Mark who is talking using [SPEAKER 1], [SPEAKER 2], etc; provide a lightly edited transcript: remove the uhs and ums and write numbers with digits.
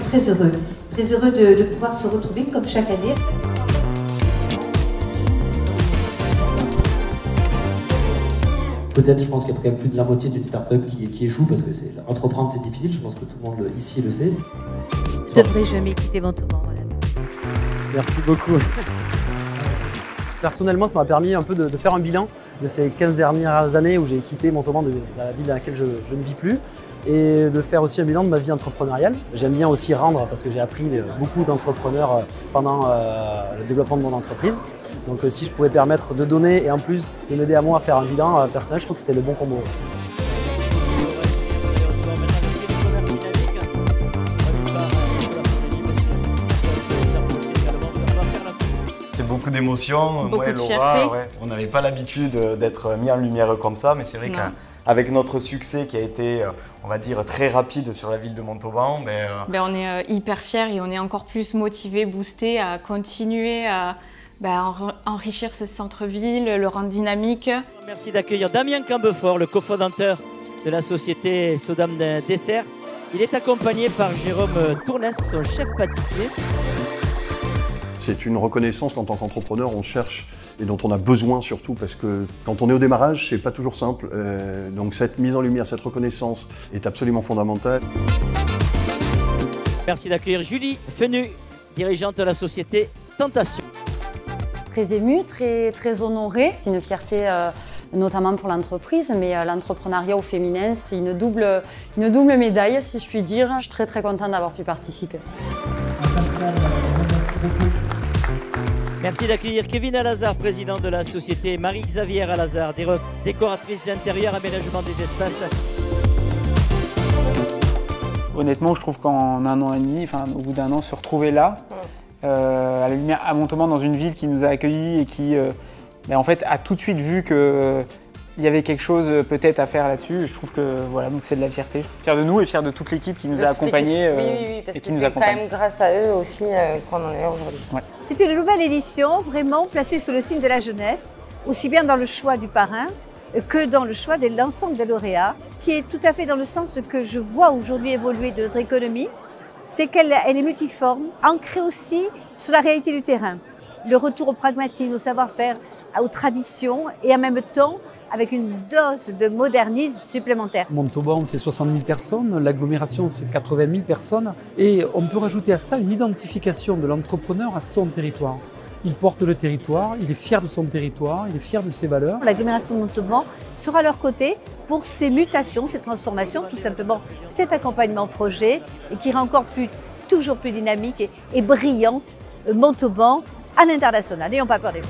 [SPEAKER 1] très heureux de pouvoir se retrouver comme chaque année.
[SPEAKER 2] Peut-être, je pense qu'il y a quand même plus de la moitié d'une start-up qui échoue parce que entreprendre c'est difficile, je pense que tout le monde ici le sait.
[SPEAKER 1] Je ne devrais jamais quitter Montauban. Voilà.
[SPEAKER 3] Merci beaucoup. Personnellement, ça m'a permis un peu de faire un bilan de ces 15 dernières années où j'ai quitté Montauban, de la ville dans laquelle je ne vis plus, et de faire aussi un bilan de ma vie entrepreneuriale. J'aime bien aussi rendre parce que j'ai appris beaucoup d'entrepreneurs pendant le développement de mon entreprise. Donc si je pouvais permettre de donner et en plus de m'aider à moi à faire un bilan personnel, je trouve que c'était le bon combo.
[SPEAKER 4] C'est beaucoup d'émotions. Moi et Laura, on n'avait pas l'habitude d'être mis en lumière comme ça, mais c'est vrai qu'avec notre succès qui a été, on va dire, très rapide sur la ville de Montauban,
[SPEAKER 5] on est hyper fiers et on est encore plus motivés, boostés à continuer à enrichir ce centre-ville, le rendre dynamique.
[SPEAKER 6] Merci d'accueillir Damien Cambefort, le cofondateur de la société Sodam Dessert. Il est accompagné par Jérôme Tournès, son chef pâtissier.
[SPEAKER 7] C'est une reconnaissance qu'en tant qu'entrepreneur on cherche et dont on a besoin surtout parce que quand on est au démarrage, c'est pas toujours simple. Donc cette mise en lumière, cette reconnaissance est absolument fondamentale.
[SPEAKER 6] Merci d'accueillir Julie Fenu, dirigeante de la société Tentation.
[SPEAKER 8] Très émue, très honorée. C'est une fierté notamment pour l'entreprise, mais l'entrepreneuriat au féminin, c'est une double médaille, si je puis dire. Je suis très contente d'avoir pu participer.
[SPEAKER 6] Merci d'accueillir Kevin Alazar, président de la société Marie-Xavier Alazar, décoratrice d'intérieur, aménagement des espaces.
[SPEAKER 9] Honnêtement, je trouve qu'en un an et demi, au bout d'un an, se retrouver là, à la lumière à Montauban, dans une ville qui nous a accueillis et qui en fait, a tout de suite vu qu'il y avait quelque chose peut-être à faire là-dessus. Je trouve que voilà, donc c'est de la fierté. Fier de nous et fier de toute l'équipe qui nous a accompagnés
[SPEAKER 8] oui, parce
[SPEAKER 9] et qui
[SPEAKER 8] que
[SPEAKER 9] nous
[SPEAKER 8] c'est
[SPEAKER 9] accompagne.
[SPEAKER 8] quand même grâce à eux aussi qu'on en est là aujourd'hui.
[SPEAKER 9] Ouais.
[SPEAKER 1] C'est une nouvelle édition vraiment placée sous le signe de la jeunesse, aussi bien dans le choix du parrain que dans le choix de l'ensemble des lauréats, qui est tout à fait dans le sens que je vois aujourd'hui évoluer de notre économie. C'est qu'elle est multiforme, ancrée aussi sur la réalité du terrain. Le retour au pragmatisme, au savoir-faire, aux traditions et en même temps avec une dose de modernisme supplémentaire.
[SPEAKER 10] Montauban, c'est 60 000 personnes, l'agglomération, c'est 80 000 personnes. Et on peut rajouter à ça une identification de l'entrepreneur à son territoire. Il porte le territoire, il est fier de son territoire, il est fier de ses valeurs.
[SPEAKER 1] L'agglomération de Montauban sera à leur côté pour ces mutations, ces transformations, tout simplement cet accompagnement projet et qui rend encore toujours plus dynamique et brillante Montauban à l'international. N'ayons pas peur des mots.